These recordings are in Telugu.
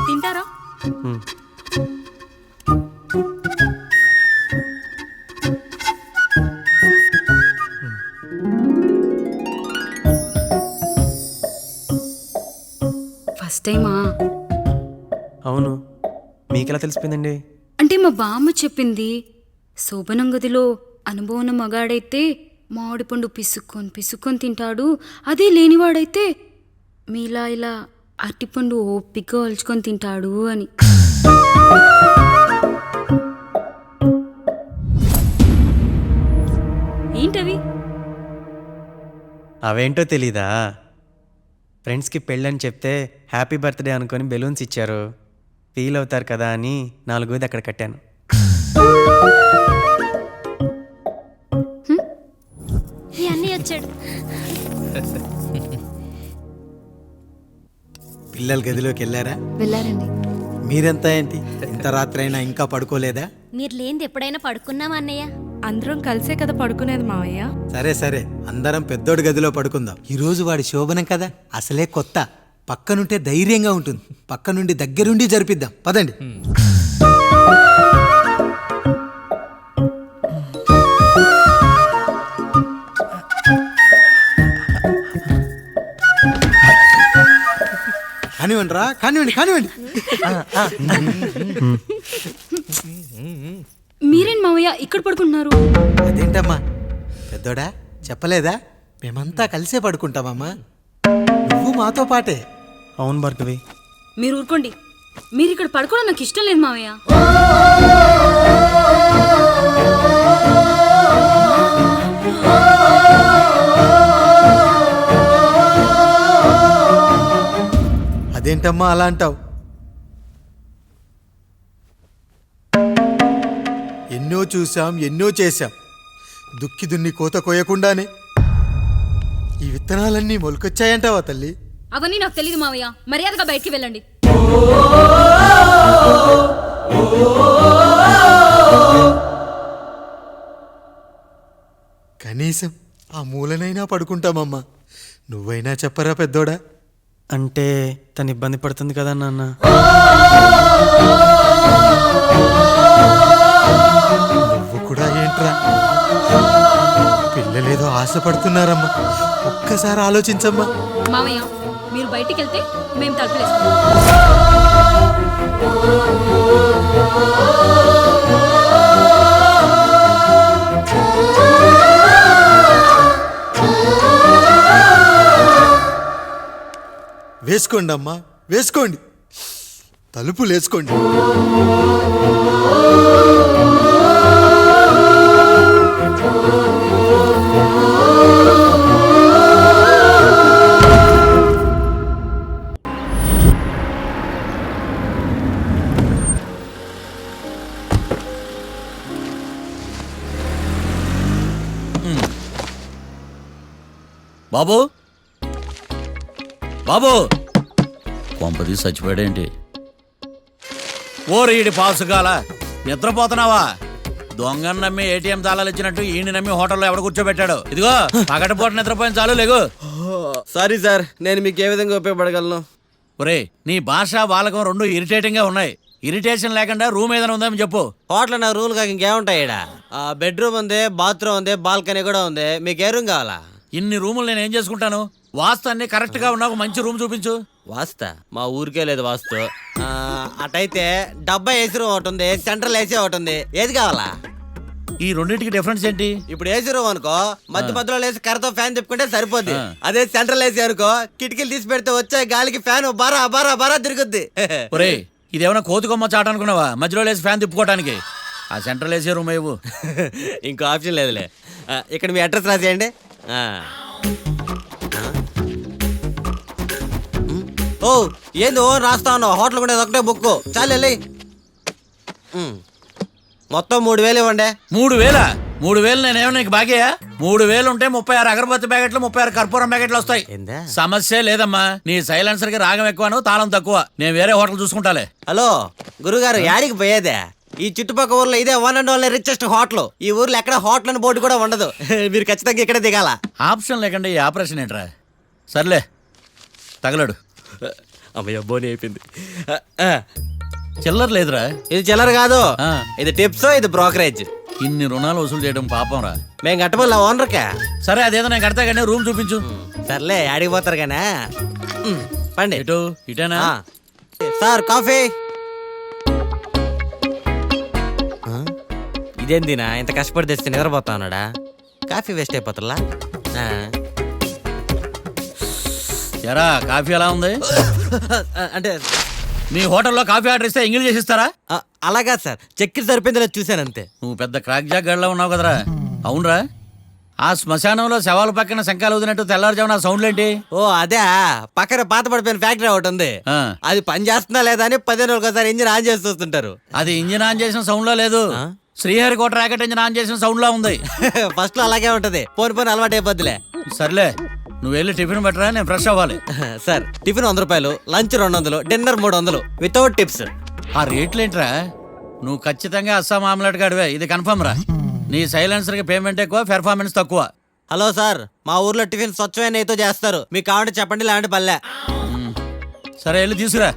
తింటారా? ఫస్ట్ టైమా? అవును, మీకెలా తెలిసిపోయిందండి? అంటే మా బామ్మ చెప్పింది. శోభనం గదిలో అనుభవం ఉన్న మగాడైతే మామిడి పండు పిసుక్కొని తింటాడు, అదే లేనివాడైతే మీలా ఇలా అరటిపండు ఓపిగ్గా ఒలుచుకొని తింటాడు అని. ఏంటవి? అవేంటో తెలీదా? ఫ్రెండ్స్కి పెళ్ళని చెప్తే హ్యాపీ బర్త్డే అనుకొని బెలూన్స్ ఇచ్చారు, ఫీల్ అవుతారు కదా అని 4 అక్కడ కట్టాను. వచ్చాడు. పిల్లల గదిలోకి వెళ్ళారండి. మీరెంత ఏంటి ఇంత రాత్రి అయినా ఇంకా పడుకోలేదా? మీరు లేనిది ఎప్పుడైనా పడుకున్నామా అన్నయ్య? అందరం కలిసే కదా పడుకునేది మావయ్య. సరే అందరం పెద్దోడి గదిలో పడుకుందాం. ఈరోజు వాడి శోభనం కదా, అసలే కొత్త. పక్కనుంటే ధైర్యంగా ఉంటుంది, పక్క నుండి దగ్గరుండి జరిపిద్దాం. పదండి. కానివ్వండి. మీరేంటి మావయ్య ఇక్కడ పడుకుంటున్నారు? అదేంటమ్మా పెద్దోడా, చెప్పలేదా? మేమంతా కలిసే పడుకుంటామమ్మా, నువ్వు మాతో పాటే. అవును భార్గవి. మీరు ఊరుకోండి. మీరు ఇక్కడ పడుకోవడం నాకు ఇష్టం లేదు మావయ్య. అదేంటమ్మా అలా అంటావు? ఎన్నో చూసాం, ఎన్నో చేశాం. దుక్కి దున్ని కోత కోయకుండానే ఈ విత్తనాలన్నీ మొలకొచ్చాయంటావా తల్లి? అవన్నీ నాకు తెలియదు మావయ్య, మర్యాదగా బయటికి వెళ్ళండి. కనీసం ఆ మూలనైనా పడుకుంటామమ్మా. నువ్వైనా చెప్పరా పెద్దోడా? అంటే తను ఇబ్బంది పడుతుంది కదా నాన్న. నువ్వు కూడా ఏంట్రా, పిల్లలేదో ఆశపడుతున్నారమ్మా. ఒక్కసారి ఆలోచించమ్మా. మావయ్య మీరు బయటికి వెళ్తే మేము తలుపులేస్తాం. వేసుకోండి అమ్మా, వేసుకోండి, తలుపులు వేసుకోండి. బాబు బాబు, కొంపది చచ్చిపోయాడేంటి? ఓరీడి పాసుగాల, నిద్రపోతున్నావా? దొంగను నమ్మి ఏటీఎం తాళాలు ఇచ్చినట్టు ఈయన నమ్మి హోటల్లో ఎవడ కూర్చోబెట్టాడు? ఇదిగో పగటిపూట నిద్రపోయిన చాలు, లేగు. సారీ సార్, నేను మీకు ఏ విధంగా ఉపయోగపడగలను? ఒరే, నీ భాష వాలకం రెండు ఇరిటేటింగ్ గా ఉన్నాయి. ఇరిటేషన్ లేకుండా రూమ్ ఏదైనా ఉందని చెప్పు. హోటల్ నా రూల్ కాక ఇంకేముంటాయి? బెడ్రూమ్ ఉంది, బాత్రూమ్ ఉంది, బాల్కనీ కూడా ఉంది. మీకు ఏ రూమ్ కావాలా? ఇన్ని రూములు నేను ఏం చేసుకుంటాను? వాస్తు అన్ని కరెక్ట్ గా ఉన్నావు, మంచి రూమ్ చూపించు. వాస్తా? మా ఊరికే లేదు వాస్తు. అటైతే డబ్బా ఏసీ రూమ్ ఒకటి ఉంది, సెంట్రల్ ఏసీ ఒకటి ఉంది. ఏది కావాలా? ఈ రెండింటికి డిఫరెన్స్ ఏంటి? ఇప్పుడు ఏసీ రూమ్ అనుకో, మధ్యలో లేసి కర్రతో ఫ్యాన్ తిప్పుకుంటే సరిపోద్ది. అదే సెంట్రల్ ఏసీ అనుకో, కిటికీలు తీసి పెడితే వచ్చే గాలికి ఫ్యాన్ బారా బారా బారా తిరుగుద్ది. ఒరే, ఇదేమన్నా కోతికొమ్మ చాట అనుకున్నావా మధ్యలో లేసి ఫ్యాన్ తిప్పుకోవటానికి? ఆ సెంట్రల్ ఏసీ రూమ్ ఇవ్వు. ఇంకో ఆప్షన్ లేదులే. ఇక్కడ మీ అడ్రస్ రాసేయండి. ఓ ఏంది ఓ రాస్తా ఉన్నావు? హోటల్ కూడా ఒకటే బుక్ చాలు వెళ్ళి. మొత్తం 3000 ఇవ్వండి. 3000? 3,000 నేనేమో నీకు బాగేయా? 3,000 ఉంటే 36 అగరబత్తి ప్యాకెట్లు 36 కర్పూరం ప్యాకెట్లు వస్తాయి. ఏందా? సమస్య లేదమ్మా. నీ సైలెన్సర్ కి రాగం ఎక్కువను తాళం తక్కువ. నేను వేరే హోటల్ చూసుకుంటాలే. హలో గురుగారు, యాడికి పోయేదే? ఈ చుట్టుపక్కల ఊర్లో ఇదే one and only richest hotel. ఈ ఊర్లో ఎక్కడ హోటల్ అని బోర్డు కూడా ఉండదు. మీరు ఖచ్చితంగా ఇక్కడే దిగాల. ఆప్షన్ లేకుండా ఈ ఆపరేషన్ ఏంట్రా? సర్లే తగలడు. అమ్మయ్య, బోని అయిపోయింది. చిల్లర లేదురా. ఇది చిల్లర కాదు, ఆ. ఇది టిప్స్, ఇది బ్రోకరేజ్. ఇన్ని రుణాలు వసూలు చేయడం పాపం రా. మేము కట్టబోలే ఓనర్కే. సరే అదేదో నేను కడతా కానీ రూమ్ చూపించు. సర్లే, యాడికి పోతారు కానీ పండి. ఎటు ఇటేనా? ఆ. Sir coffee. ఇదేందినా ఇంత కష్టపడి తెస్తే నిద్రపోతా ఉన్నాడా? కాఫీ వేస్ట్ అయిపోతుందా? ఎరా కాఫీ ఎలా ఉంది? అంటే మీ హోటల్లో కాఫీ ఆర్డర్ ఇస్తే ఎంగిల్ చేసిస్తారా? అలాగా సార్, చక్కెర సరిపోయింది లేదు చూశాను అంతే. నువ్వు పెద్ద క్రాక్ జాక్ గడిలో ఉన్నావు కదరా. అవునరా, ఆ శ్మశానంలో శవాల పక్కన శంఖాలు వదినట్టు తెల్లారుజామున ఆ సౌండ్లేంటి? ఓ అదే, పక్కన పాత పడిపోయిన ఫ్యాక్టరీ ఒకటి ఉంది. ఆ. అది పని చేస్తుందా లేదా అని 10 రోజులకు ఒకసారి ఇంజిన్ ఆన్ చేసి చూస్తుంటారు. అది ఇంజిన్ ఆన్ చేసిన సౌండ్ లో లేదు, శ్రీహరికోట రాకెట్ ఇంజిన్ ఆన్ చేసిన సౌండ్ లో ఉంది. ఫస్ట్ లో అలాగే ఉంటది, పోని పోని అలవాటు అయిపోద్దిలే. సర్లే, నువ్వు వెళ్ళి టిఫిన్ పెట్టరా, నేను ఫ్రెష్ అవ్వాలి. సార్ టిఫిన్ 100 రూపాయలు, లంచ్ 200, డిన్నర్ 300 వితౌట్ టిప్స్. ఆ రేట్లేంట్రా? నువ్వు ఖచ్చితంగా అస్సాం ఆమ్లెట్ గాడివే, ఇది కన్ఫర్మ్ రా. నీ సైలెన్సర్ కి పేమెంట్ ఎక్కువ, పెర్ఫార్మెన్స్ తక్కువ. హలో సార్, మా ఊర్లో టిఫిన్ స్వచ్ఛమైన నెయ్యితో చేస్తారు. మీకు కావాలంటే చెప్పండి, లేదంటే పల్లె. సరే వెళ్ళి తీసుకురా,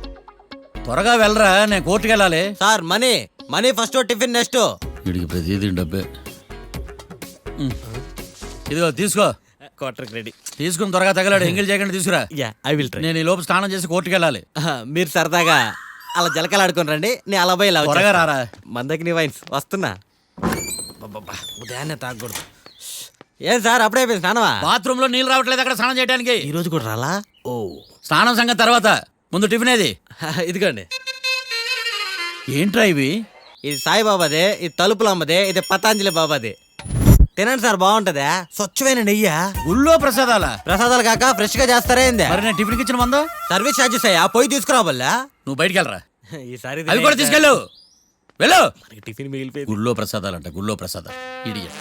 త్వరగా వెళ్ళరా, నేను కోర్టుకి వెళ్ళాలి. Sir money money first, tiffin next. వీడికి ప్రతిదీ డబ్బే. ఇదిగో తీసుకో. క్వార్టర్కి రెడీ. తీసుకుని త్వరగా తగలాడు, ఎంగిల్ చేయకుండా తీసుకురా. Yeah, I will try. నేను ఈ లోపు స్నానం చేసి కోర్టుకి వెళ్ళాలి. మీరు సరదాగా అలా జలకాలు ఆడుకుని రండి, నేను అలా పోయి ఇలా త్వరగా రారా. మందకి నీ వైన్స్ వస్తున్నా. అబ్బబ్బా, ఉదయాన్నే తాగకూడదు. ఏం సార్ అప్పుడే అయిపోయింది స్నానమా? బాత్రూమ్ లో నీళ్ళు రావట్లేదు అక్కడ స్నానం చేయడానికి. ఈ రోజు కూడా రాలా? ఓ, స్నానం సంగతి తర్వాత, ముందు టిఫిన్ ఏది? ఇదిగోండి. ఏంట్రా ఇవి? ఇది సాయిబాబాదే, ఇది తలుపులు అమ్మదే, ఇది పతాంజలి బాబాదే. తినండి సార్, బాగుంటదా? స్వచ్ఛమైన నెయ్యా? గుళ్ళో ప్రసాదాలా? ప్రసాదాలు కాక ఫ్రెష్ గా చేస్తారా ఏంది? మరి నేను టిఫిన్కి ఇచ్చిన మందో? సర్వీస్ ఛార్జెస్ అయ్యా, పోయి తీసుకురావాలా? నువ్వు బయటికి వెళ్ళరా. ఈసారి అవి కూడా తీసుకెళ్ళు, వెళ్ళు. టిఫిన్ మిగిలిపోయింది. గుళ్ళో ప్రసాదాలంట, గుళ్ళో ప్రసాదాలు. ఇడియట్.